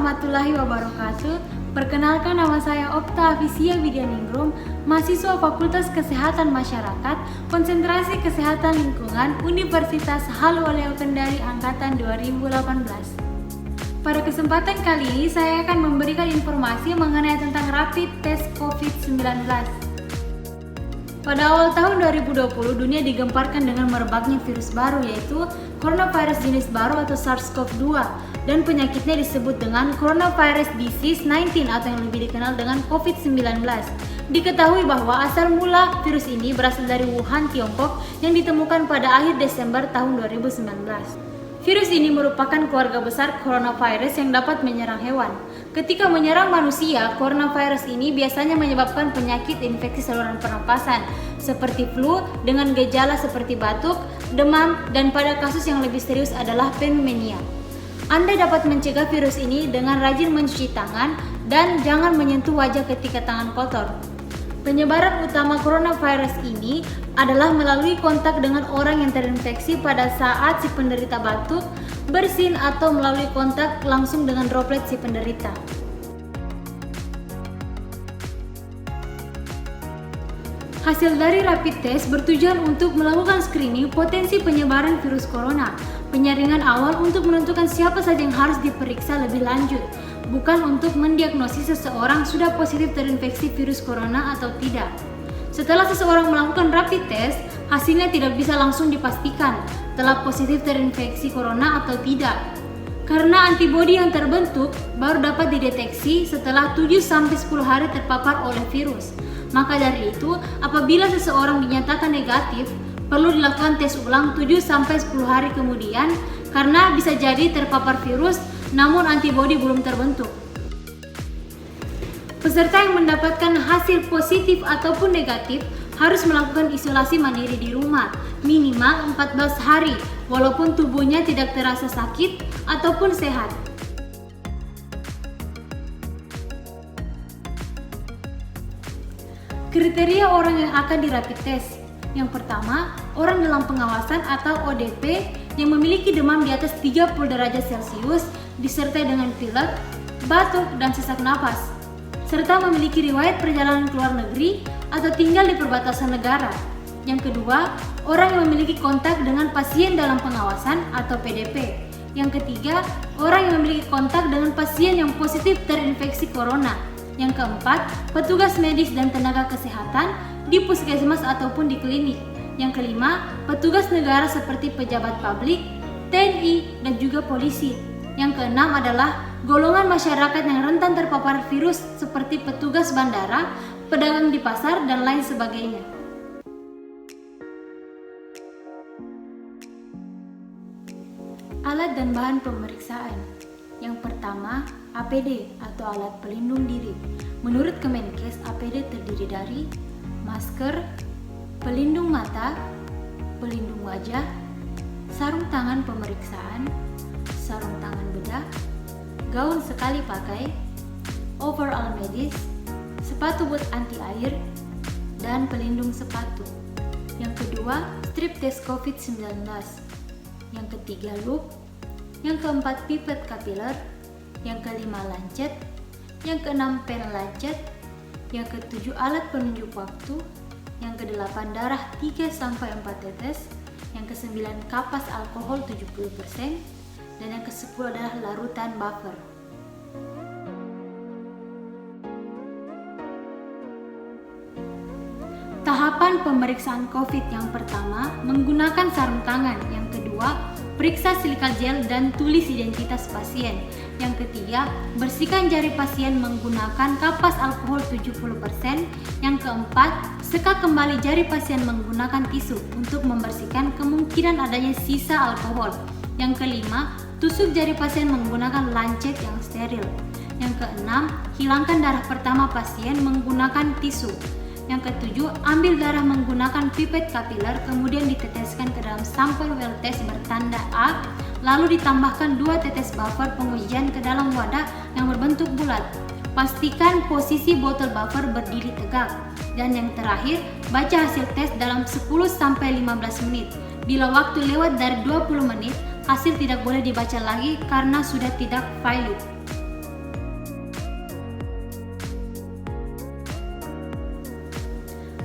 warahmatullahi wabarakatuh. Perkenalkan, nama saya Opta Afisia Widianingrum, mahasiswa Fakultas Kesehatan Masyarakat, Konsentrasi Kesehatan Lingkungan, Universitas Haluoleo Kendari Angkatan 2018. Pada kesempatan kali ini, saya akan memberikan informasi mengenai tentang rapid test COVID-19. Pada awal tahun 2020, dunia digemparkan dengan merebaknya virus baru, yaitu coronavirus jenis baru atau SARS-CoV-2, dan penyakitnya disebut dengan coronavirus disease 19 atau yang lebih dikenal dengan COVID-19. Diketahui bahwa asal mula virus ini berasal dari Wuhan, Tiongkok, yang ditemukan pada akhir Desember tahun 2019. Virus ini merupakan keluarga besar coronavirus yang dapat menyerang hewan. Ketika menyerang manusia, coronavirus ini biasanya menyebabkan penyakit infeksi saluran pernapasan seperti flu dengan gejala seperti batuk, demam, dan pada kasus yang lebih serius adalah pneumonia. Anda dapat mencegah virus ini dengan rajin mencuci tangan dan jangan menyentuh wajah ketika tangan kotor. Penyebaran utama coronavirus ini adalah melalui kontak dengan orang yang terinfeksi pada saat si penderita batuk, bersin, atau melalui kontak langsung dengan droplet si penderita. Hasil dari rapid test bertujuan untuk melakukan screening potensi penyebaran virus corona, penyaringan awal untuk menentukan siapa saja yang harus diperiksa lebih lanjut, bukan untuk mendiagnosis seseorang sudah positif terinfeksi virus corona atau tidak. Setelah seseorang melakukan rapid test, hasilnya tidak bisa langsung dipastikan telah positif terinfeksi corona atau tidak. Karena antibodi yang terbentuk baru dapat dideteksi setelah 7-10 hari terpapar oleh virus. Maka dari itu, apabila seseorang dinyatakan negatif, perlu dilakukan tes ulang 7-10 hari kemudian karena bisa jadi terpapar virus namun antibodi belum terbentuk. Peserta yang mendapatkan hasil positif ataupun negatif harus melakukan isolasi mandiri di rumah minimal 14 hari walaupun tubuhnya tidak terasa sakit ataupun sehat. Kriteria orang yang akan dirapid test. Yang pertama, orang dalam pengawasan atau ODP yang memiliki demam di atas 30 derajat Celcius disertai dengan pilek, batuk, dan sesak napas, serta memiliki riwayat perjalanan ke luar negeri atau tinggal di perbatasan negara. Yang kedua, orang yang memiliki kontak dengan pasien dalam pengawasan atau PDP. Yang ketiga, orang yang memiliki kontak dengan pasien yang positif terinfeksi corona. Yang keempat, petugas medis dan tenaga kesehatan di puskesmas ataupun di klinik. Yang kelima, petugas negara seperti pejabat publik, TNI, dan juga polisi. Yang keenam adalah golongan masyarakat yang rentan terpapar virus seperti petugas bandara, pedagang di pasar, dan lain sebagainya. Alat dan bahan pemeriksaan. Yang pertama, APD atau alat pelindung diri. Menurut Kemenkes, APD terdiri dari masker, pelindung mata, pelindung wajah, sarung tangan pemeriksaan, sarung tangan bedah, gaun sekali pakai, overall medis, sepatu boot anti air, dan pelindung sepatu. Yang kedua, strip test COVID-19. Yang ketiga, loop. Yang keempat, pipet kapiler. Yang kelima, lancet. Yang keenam, pen lancet. Yang ketujuh, alat penunjuk waktu. Yang kedelapan, darah 3-4 tetes. Yang kesembilan, kapas alkohol 70%. Dan yang ke-10 adalah larutan buffer. Tahapan pemeriksaan COVID yang pertama, menggunakan sarung tangan. Yang kedua, periksa silikal gel dan tulis identitas pasien. Yang ketiga, bersihkan jari pasien menggunakan kapas alkohol 70%. Yang keempat, sekak kembali jari pasien menggunakan tisu untuk membersihkan kemungkinan adanya sisa alkohol. Yang kelima, tusuk jari pasien menggunakan lancet yang steril. Yang keenam, hilangkan darah pertama pasien menggunakan tisu. Yang ketujuh, ambil darah menggunakan pipet kapiler kemudian diteteskan ke dalam sampel well test bertanda A, lalu ditambahkan 2 tetes buffer pengujian ke dalam wadah yang berbentuk bulat. Pastikan posisi botol buffer berdiri tegak. Dan yang terakhir, baca hasil tes dalam 10-15 menit. Bila waktu lewat dari 20 menit, hasil tidak boleh dibaca lagi karena sudah tidak valid.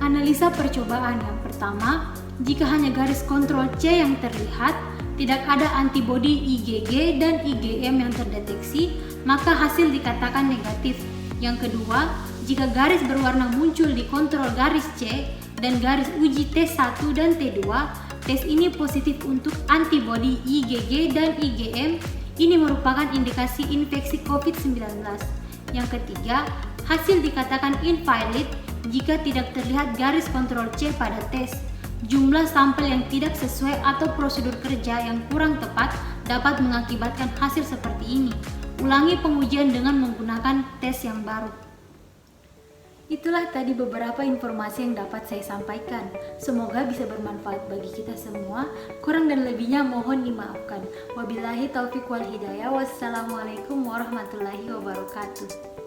Analisa percobaan yang pertama, jika hanya garis kontrol C yang terlihat, tidak ada antibodi IgG dan IgM yang terdeteksi, maka hasil dikatakan negatif. Yang kedua, jika garis berwarna muncul di kontrol garis C dan garis uji T1 dan T2, tes ini positif untuk antibodi IgG dan IgM. Ini merupakan indikasi infeksi COVID-19. Yang ketiga, hasil dikatakan invalid jika tidak terlihat garis kontrol C pada tes. Jumlah sampel yang tidak sesuai atau prosedur kerja yang kurang tepat dapat mengakibatkan hasil seperti ini. Ulangi pengujian dengan menggunakan tes yang baru. Itulah tadi beberapa informasi yang dapat saya sampaikan. Semoga bisa bermanfaat bagi kita semua. Kurang dan lebihnya mohon dimaafkan. Wabillahi taufiq wal hidayah. Wassalamualaikum warahmatullahi wabarakatuh.